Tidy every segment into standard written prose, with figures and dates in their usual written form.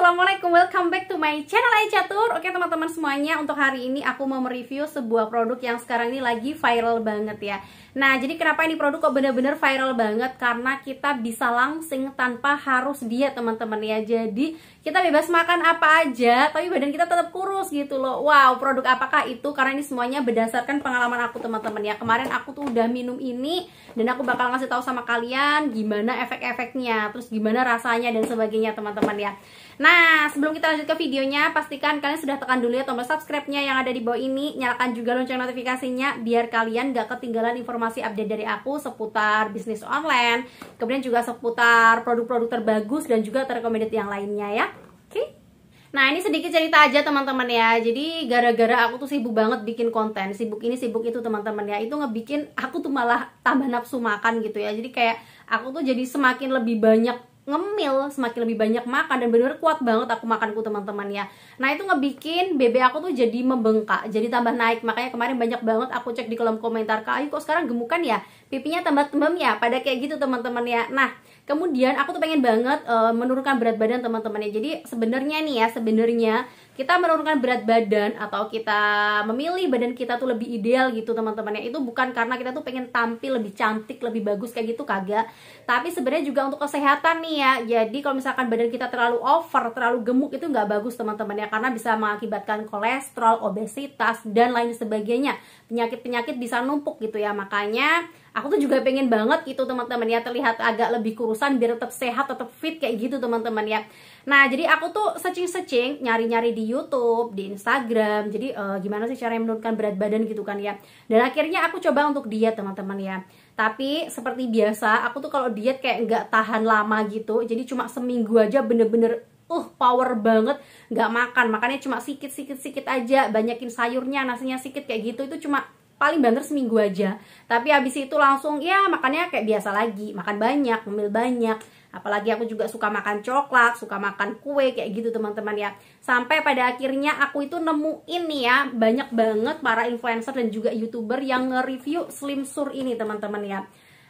Assalamualaikum, welcome back to my channel Aicatur. Oke teman-teman semuanya, untuk hari ini aku mau mereview sebuah produk yang sekarang ini lagi viral banget ya. Nah, jadi kenapa ini produk kok bener-bener viral banget? Karena kita bisa langsing tanpa harus diet teman-teman ya. Jadi kita bebas makan apa aja, tapi badan kita tetap kurus gitu loh. Wow, produk apakah itu? Karena ini semuanya berdasarkan pengalaman aku teman-teman ya. Kemarin aku tuh udah minum ini dan aku bakal ngasih tahu sama kalian gimana efek-efeknya, terus gimana rasanya dan sebagainya teman-teman ya. Nah, sebelum kita lanjut ke videonya, pastikan kalian sudah tekan dulu ya tombol subscribe-nya yang ada di bawah ini. Nyalakan juga lonceng notifikasinya biar kalian gak ketinggalan informasi update dari aku seputar bisnis online, kemudian juga seputar produk-produk terbagus dan juga terrecommended yang lainnya ya. Oke. Nah, ini sedikit cerita aja teman-teman ya. Jadi gara-gara aku tuh sibuk banget bikin konten, sibuk ini sibuk itu teman-teman ya. Itu ngebikin aku tuh malah tambah nafsu makan gitu ya. Jadi kayak aku tuh jadi semakin lebih banyak ngemil, semakin lebih banyak makan, dan bener-bener kuat banget aku makanku teman-teman ya. Nah, itu ngebikin BB aku tuh jadi membengkak, jadi tambah naik. Makanya kemarin banyak banget aku cek di kolom komentar, Kak Ayu kok sekarang gemukan ya, pipinya tambah tembem ya, pada kayak gitu teman-teman ya. Nah, kemudian aku tuh pengen banget menurunkan berat badan teman-teman ya. Jadi sebenarnya nih ya, sebenarnya kita menurunkan berat badan atau kita memilih badan kita tuh lebih ideal gitu teman-teman ya, itu bukan karena kita tuh pengen tampil lebih cantik, lebih bagus kayak gitu, kagak. Tapi sebenarnya juga untuk kesehatan nih ya. Jadi kalau misalkan badan kita terlalu over, terlalu gemuk, itu nggak bagus teman-teman ya, karena bisa mengakibatkan kolesterol, obesitas, dan lain sebagainya. Penyakit-penyakit bisa numpuk gitu ya. Makanya aku tuh juga pengen banget gitu teman-teman ya, terlihat agak lebih kurusan biar tetap sehat, tetap fit kayak gitu teman-teman ya. Nah, jadi aku tuh searching-searching, nyari-nyari di YouTube, di Instagram. Jadi gimana sih cara menurunkan berat badan gitu kan ya. Dan akhirnya aku coba untuk diet teman-teman ya. Tapi seperti biasa, aku tuh kalau diet kayak nggak tahan lama gitu. Jadi cuma seminggu aja bener-bener power banget, nggak makan. Makannya cuma sikit-sikit aja, banyakin sayurnya, nasinya sikit kayak gitu. Itu cuma paling banter seminggu aja. Tapi habis itu langsung ya makannya kayak biasa lagi, makan banyak, ngemil banyak. Apalagi aku juga suka makan coklat, suka makan kue kayak gitu teman-teman ya. Sampai pada akhirnya aku itu nemuin nih ya, banyak banget para influencer dan juga YouTuber yang nge-review Slim Sur ini teman-teman ya.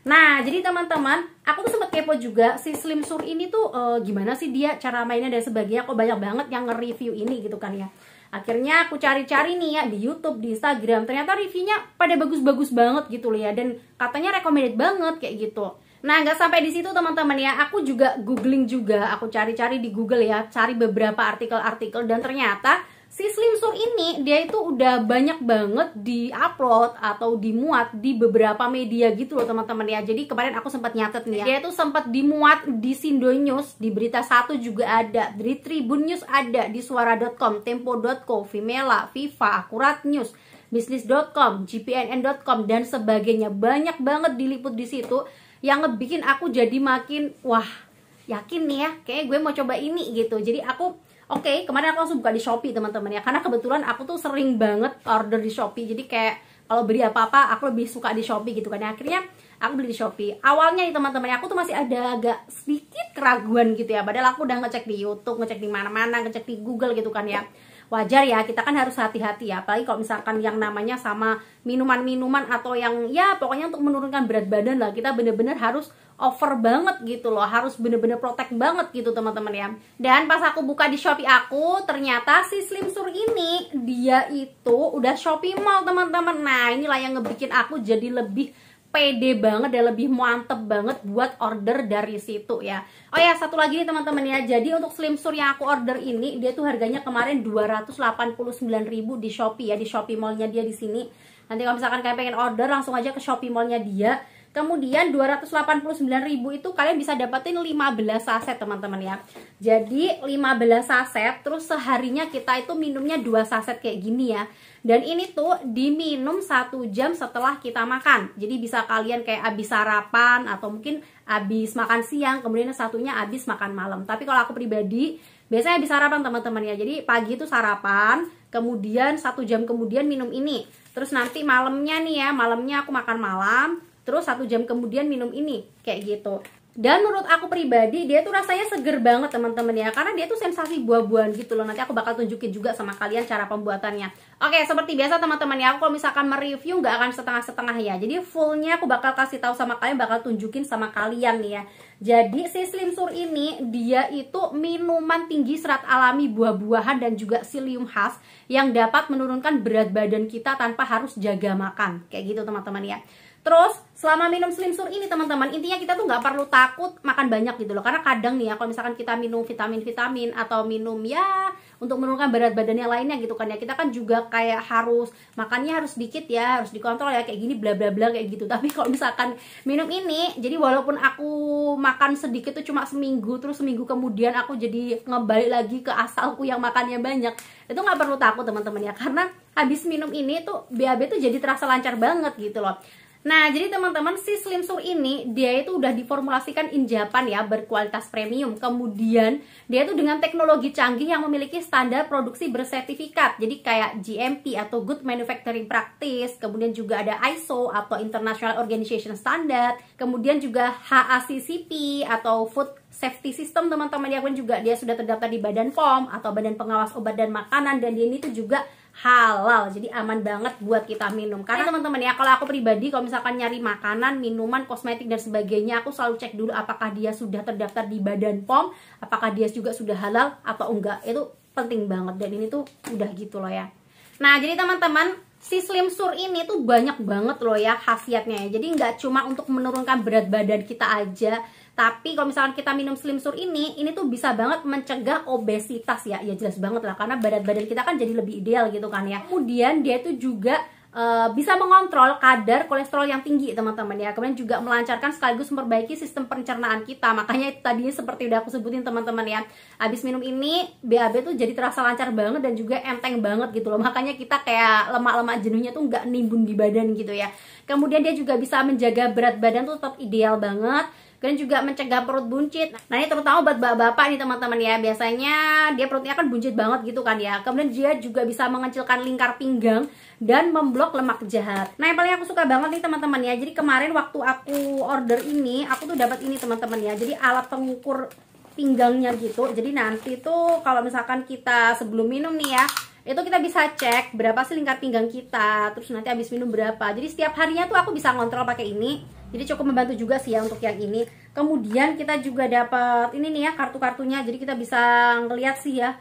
Nah, jadi teman-teman, aku tuh sempet kepo juga si Slim Sur ini tuh gimana sih dia cara mainnya dan sebagainya. Kok banyak banget yang nge-review ini gitu kan ya. Akhirnya aku cari-cari nih ya di YouTube, di Instagram. Ternyata reviewnya pada bagus-bagus banget gitu loh ya. Dan katanya recommended banget kayak gitu. Nah, nggak sampai di situ teman-teman ya. Aku juga googling juga. Aku cari-cari di Google ya. Cari beberapa artikel-artikel. Dan ternyata si Slim Sur ini dia itu udah banyak banget di-upload atau dimuat di beberapa media gitu loh teman-teman ya. Jadi kemarin aku sempat nyatet nih ya. Dia itu sempat dimuat di Sindo News, di Berita 1 juga ada, di Tribun News ada, di Suara.com, Tempo.co, Vimela, Viva, Akurat News, Bisnis.com, GPNN.com, dan sebagainya. Banyak banget diliput di situ yang ngebikin aku jadi makin wah, yakin nih ya, kayak gue mau coba ini gitu. Jadi aku Oke, kemarin aku langsung buka di Shopee teman-teman ya. Karena kebetulan aku tuh sering banget order di Shopee. Jadi kayak kalau beli apa-apa aku lebih suka di Shopee gitu kan. Akhirnya aku beli di Shopee. Awalnya nih teman-teman, aku tuh masih ada agak sedikit keraguan gitu ya. Padahal aku udah ngecek di YouTube, ngecek di mana-mana, ngecek di Google gitu kan ya. Wajar ya, kita kan harus hati-hati ya. Apalagi kalau misalkan yang namanya sama minuman-minuman atau yang ya pokoknya untuk menurunkan berat badan lah, kita bener-bener harus over banget gitu loh, harus bener-bener protect banget gitu teman-teman ya. Dan pas aku buka di Shopee aku, ternyata si Slim Sur ini dia itu udah Shopee Mall teman-teman. Nah, inilah yang ngebikin aku jadi lebih pede banget dan lebih mantep banget buat order dari situ ya. Oh ya, satu lagi nih teman-teman ya. Jadi untuk Slim Sur yang aku order ini, dia tuh harganya kemarin 289.000 di Shopee ya, di Shopee Mall-nya dia di sini. Nanti kalau misalkan kalian pengen order, langsung aja ke Shopee Mall-nya dia. Kemudian 289.000 itu kalian bisa dapetin 15 saset teman-teman ya. Jadi 15 saset, terus seharinya kita itu minumnya 2 saset kayak gini ya. Dan ini tuh diminum 1 jam setelah kita makan. Jadi bisa kalian kayak abis sarapan atau mungkin abis makan siang, kemudian satunya abis makan malam. Tapi kalau aku pribadi biasanya abis sarapan teman-teman ya. Jadi pagi itu sarapan, kemudian 1 jam kemudian minum ini. Terus nanti malamnya nih ya, malamnya aku makan malam, terus 1 jam kemudian minum ini, kayak gitu. Dan menurut aku pribadi dia tuh rasanya seger banget teman-teman ya, karena dia tuh sensasi buah-buahan gitu loh. Nanti aku bakal tunjukin juga sama kalian cara pembuatannya. Oke, seperti biasa teman-teman ya, aku kalau misalkan mereview nggak akan setengah-setengah ya. Jadi fullnya aku bakal kasih tahu sama kalian, bakal tunjukin sama kalian nih ya. Jadi si Slim Sur ini dia itu minuman tinggi serat alami buah-buahan dan juga psyllium khas yang dapat menurunkan berat badan kita tanpa harus jaga makan. Kayak gitu teman-teman ya. Terus selama minum Slim Sur ini teman-teman, intinya kita tuh nggak perlu takut makan banyak gitu loh. Karena kadang nih ya, kalau misalkan kita minum vitamin-vitamin atau minum ya untuk menurunkan berat badan yang lainnya gitu kan ya, kita kan juga kayak harus makannya harus dikit ya, harus dikontrol ya, kayak gini bla bla bla kayak gitu. Tapi kalau misalkan minum ini, jadi walaupun aku makan sedikit tuh cuma seminggu, terus seminggu kemudian aku jadi ngebalik lagi ke asalku yang makannya banyak, itu nggak perlu takut teman-teman ya, karena habis minum ini tuh BAB tuh jadi terasa lancar banget gitu loh. Nah, jadi teman-teman, si Slim Sur ini dia itu udah diformulasikan in Japan ya, berkualitas premium. Kemudian dia itu dengan teknologi canggih yang memiliki standar produksi bersertifikat. Jadi kayak GMP atau Good Manufacturing Practice, kemudian juga ada ISO atau International Organization Standard, kemudian juga HACCP atau Food Safety System teman-teman ya, kan juga dia sudah terdaftar di Badan POM atau Badan Pengawas Obat dan Makanan, dan dia ini tuh juga halal, jadi aman banget buat kita minum. Karena teman-teman ya, kalau aku pribadi kalau misalkan nyari makanan, minuman, kosmetik dan sebagainya, aku selalu cek dulu apakah dia sudah terdaftar di Badan POM, apakah dia juga sudah halal atau enggak. Itu penting banget, dan ini tuh udah gitu loh ya. Nah, jadi teman-teman, si Slim Sur ini tuh banyak banget loh ya khasiatnya ya. Jadi nggak cuma untuk menurunkan berat badan kita aja, tapi kalau misalkan kita minum Slim Sur ini tuh bisa banget mencegah obesitas ya. Ya jelas banget lah, karena berat badan kita kan jadi lebih ideal gitu kan ya. Kemudian dia tuh juga bisa mengontrol kadar kolesterol yang tinggi teman-teman ya. Kemudian juga melancarkan sekaligus memperbaiki sistem pencernaan kita. Makanya tadinya seperti udah aku sebutin teman-teman ya, habis minum ini BAB tuh jadi terasa lancar banget dan juga enteng banget gitu loh. Makanya kita kayak lemak-lemak jenuhnya tuh nggak nimbun di badan gitu ya. Kemudian dia juga bisa menjaga berat badan tuh tetap ideal banget, dan juga mencegah perut buncit. Nah, ini terutama buat bapak-bapak nih teman-teman ya, biasanya dia perutnya kan buncit banget gitu kan ya. Kemudian dia juga bisa mengecilkan lingkar pinggang dan memblok lemak jahat. Nah, yang paling aku suka banget nih teman-teman ya, jadi kemarin waktu aku order ini, aku tuh dapat ini teman-teman ya, jadi alat pengukur pinggangnya gitu. Jadi nanti tuh kalau misalkan kita sebelum minum nih ya, itu kita bisa cek berapa sih lingkar pinggang kita, terus nanti habis minum berapa. Jadi setiap harinya tuh aku bisa ngontrol pakai ini. Jadi cukup membantu juga sih ya untuk yang ini. Kemudian kita juga dapat ini nih ya, kartu-kartunya. Jadi kita bisa ngeliat sih ya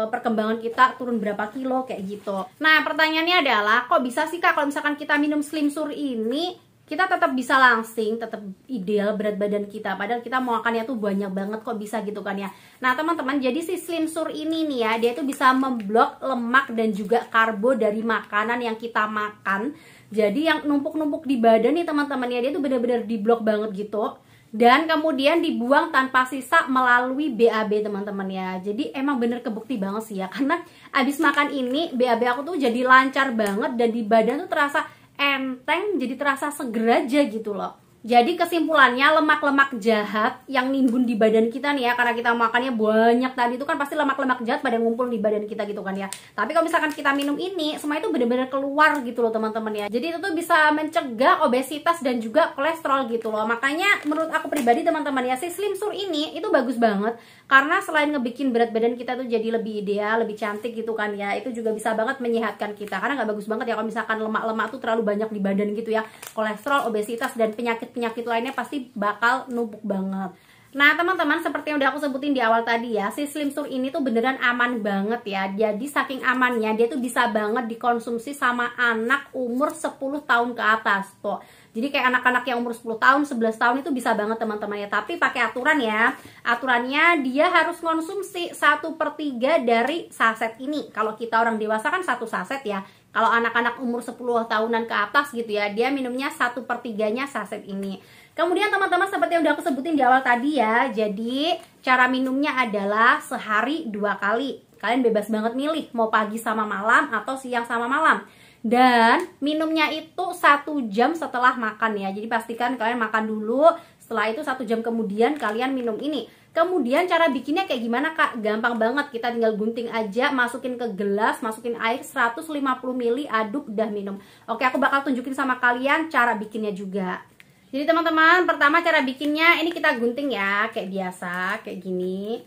perkembangan kita turun berapa kilo kayak gitu. Nah, pertanyaannya adalah kok bisa sih Kak kalau misalkan kita minum Slim Sur ini kita tetap bisa langsing, tetap ideal berat badan kita, padahal kita mau makannya tuh banyak banget, kok bisa gitu kan ya. Nah teman-teman, jadi si Slim Sur ini nih ya, dia tuh bisa memblok lemak dan juga karbo dari makanan yang kita makan. Jadi yang numpuk-numpuk di badan nih teman-teman ya, dia tuh bener-bener diblok banget gitu, dan kemudian dibuang tanpa sisa melalui BAB teman-teman ya. Jadi emang bener kebukti banget sih ya, karena abis makan ini BAB aku tuh jadi lancar banget, dan di badan tuh terasa enteng, jadi terasa seger aja gitu loh. Jadi kesimpulannya, lemak-lemak jahat yang nimbun di badan kita nih ya, karena kita makannya banyak tadi itu kan pasti lemak-lemak jahat pada ngumpul di badan kita gitu kan ya. Tapi kalau misalkan kita minum ini, semua itu benar-benar keluar gitu loh teman-teman ya. Jadi itu tuh bisa mencegah obesitas dan juga kolesterol gitu loh. Makanya menurut aku pribadi teman-teman ya, si Slim Sur ini itu bagus banget, karena selain ngebikin berat badan kita tuh jadi lebih ideal, lebih cantik gitu kan ya, itu juga bisa banget menyehatkan kita. Karena nggak bagus banget ya kalau misalkan lemak-lemak tuh terlalu banyak di badan gitu ya. Kolesterol, obesitas, dan penyakit lainnya pasti bakal numpuk banget. Nah teman-teman, seperti yang udah aku sebutin di awal tadi ya, si Slim Sur ini tuh beneran aman banget ya. Jadi saking amannya, dia tuh bisa banget dikonsumsi sama anak umur 10 tahun ke atas tuh. Jadi kayak anak-anak yang umur 10 tahun, 11 tahun itu bisa banget teman-teman ya. Tapi pakai aturan ya. Aturannya dia harus konsumsi 1/3 dari saset ini. Kalau kita orang dewasa kan 1 saset ya. Kalau anak-anak umur 10 tahunan ke atas gitu ya, dia minumnya 1/3-nya saset ini. Kemudian teman-teman, seperti yang udah aku sebutin di awal tadi ya, jadi cara minumnya adalah sehari 2 kali. Kalian bebas banget milih, mau pagi sama malam atau siang sama malam. Dan minumnya itu 1 jam setelah makan ya. Jadi pastikan kalian makan dulu, setelah itu 1 jam kemudian kalian minum ini. Kemudian cara bikinnya kayak gimana Kak? Gampang banget, kita tinggal gunting aja, masukin ke gelas, masukin air 150 ml, aduk, udah minum. Oke, aku bakal tunjukin sama kalian cara bikinnya juga. Jadi teman-teman, pertama cara bikinnya ini kita gunting ya, kayak biasa, kayak gini.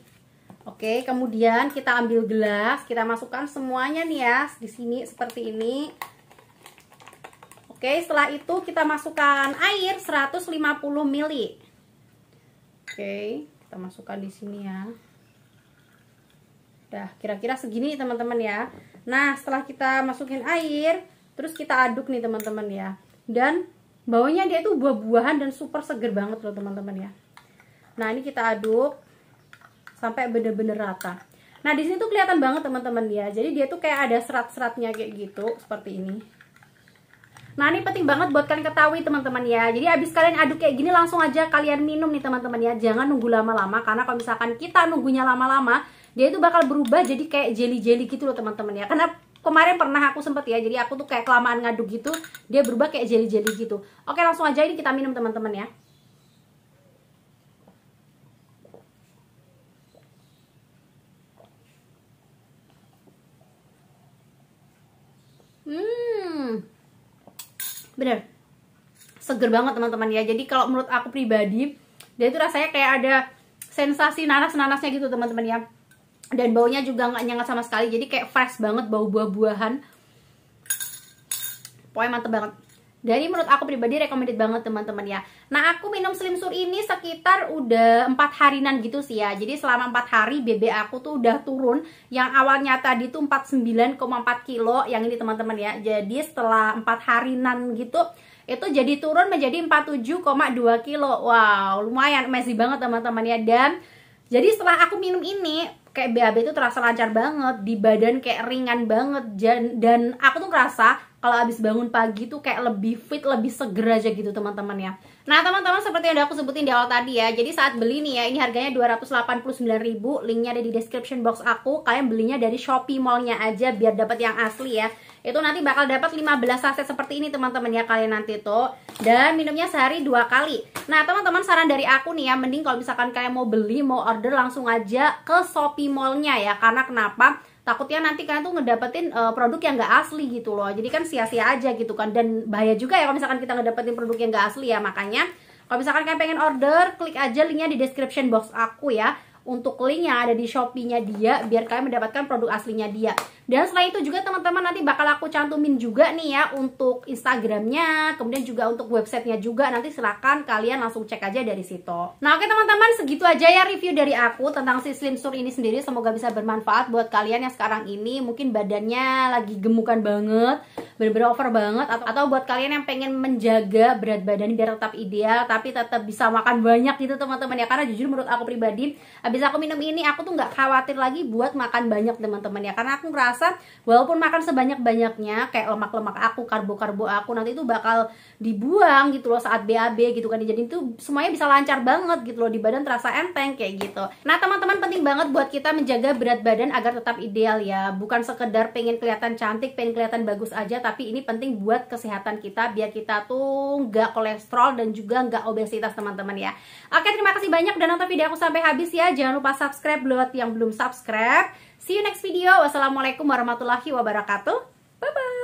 Oke, kemudian kita ambil gelas, kita masukkan semuanya nih ya, di sini seperti ini. Oke, setelah itu kita masukkan air 150 ml. Oke, kita masukkan di sini ya. Udah, kira-kira segini teman-teman ya. Nah, setelah kita masukin air, terus kita aduk nih teman-teman ya. Dan baunya dia tuh buah-buahan dan super seger banget loh teman-teman ya. Nah, ini kita aduk sampai bener-bener rata. Nah, di sini tuh kelihatan banget teman-teman ya. Jadi dia tuh kayak ada serat-seratnya kayak gitu, seperti ini. Nah, ini penting banget buat kalian ketahui teman-teman ya. Jadi abis kalian aduk kayak gini langsung aja kalian minum nih teman-teman ya. Jangan nunggu lama-lama, karena kalau misalkan kita nunggunya lama-lama, dia itu bakal berubah jadi kayak jelly-jelly gitu loh teman-teman ya. Karena kemarin pernah aku sempet ya, jadi aku tuh kayak kelamaan ngaduk gitu, dia berubah kayak jelly-jelly gitu. Oke, langsung aja ini kita minum teman-teman ya. Bener, seger banget teman-teman ya. Jadi kalau menurut aku pribadi, dia itu rasanya kayak ada sensasi nanas-nanasnya gitu teman-teman ya. Dan baunya juga nggak nyengat sama sekali, jadi kayak fresh banget, bau buah-buahan. Pokoknya mantep banget. Jadi menurut aku pribadi recommended banget teman-teman ya. Nah, aku minum Slim Sur ini sekitar udah 4 harian gitu sih ya. Jadi selama 4 hari BB aku tuh udah turun. Yang awalnya tadi tuh 49,4 kilo, yang ini teman-teman ya. Jadi setelah 4 harian gitu, itu jadi turun menjadi 47,2 kilo. Wow, lumayan, amazing banget teman-teman ya. Dan jadi setelah aku minum ini, kayak BAB itu terasa lancar banget, di badan kayak ringan banget. Dan aku tuh ngerasa kalau abis bangun pagi tuh kayak lebih fit, lebih seger aja gitu teman-teman ya. Nah teman-teman, seperti yang udah aku sebutin di awal tadi ya, jadi saat beli nih ya, ini harganya 289.000, linknya ada di description box aku. Kalian belinya dari Shopee Mall-nya aja biar dapat yang asli ya. Itu nanti bakal dapat 15 saset seperti ini teman-teman ya, kalian nanti tuh. Dan minumnya sehari 2 kali. Nah teman-teman, saran dari aku nih ya, mending kalau misalkan kalian mau beli, mau order, langsung aja ke Shopee Mall-nya ya. Karena kenapa? Takutnya nanti kalian tuh ngedapetin produk yang gak asli gitu loh. Jadi kan sia-sia aja gitu kan. Dan bahaya juga ya kalau misalkan kita ngedapetin produk yang gak asli ya. Makanya kalau misalkan kalian pengen order, klik aja linknya di description box aku ya. Untuk link yang ada di Shopee-nya dia, biar kalian mendapatkan produk aslinya dia. Dan setelah itu juga teman-teman, nanti bakal aku cantumin juga nih ya untuk Instagramnya, kemudian juga untuk websitenya juga. Nanti silahkan kalian langsung cek aja dari situ. Nah oke teman-teman, segitu aja ya review dari aku tentang si Slim Sur ini sendiri. Semoga bisa bermanfaat buat kalian yang sekarang ini mungkin badannya lagi gemukan banget, bener-bener over banget, atau buat kalian yang pengen menjaga berat badan biar tetap ideal tapi tetap bisa makan banyak gitu teman-teman ya. Karena jujur menurut aku pribadi, habis aku minum ini, aku tuh nggak khawatir lagi buat makan banyak teman-teman ya. Karena aku ngerasa walaupun makan sebanyak-banyaknya, kayak lemak-lemak aku, karbo-karbo aku nanti itu bakal dibuang gitu loh saat BAB gitu kan. Jadi itu semuanya bisa lancar banget gitu loh, di badan terasa enteng kayak gitu. Nah teman-teman, penting banget buat kita menjaga berat badan agar tetap ideal ya. Bukan sekedar pengen kelihatan cantik, pengen kelihatan bagus aja, tapi ini penting buat kesehatan kita, biar kita tuh nggak kolesterol dan juga nggak obesitas teman-teman ya. Oke, terima kasih banyak udah nonton video aku sampai habis ya. Jangan lupa subscribe buat yang belum subscribe. See you next video. Wassalamualaikum warahmatullahi wabarakatuh. Bye bye.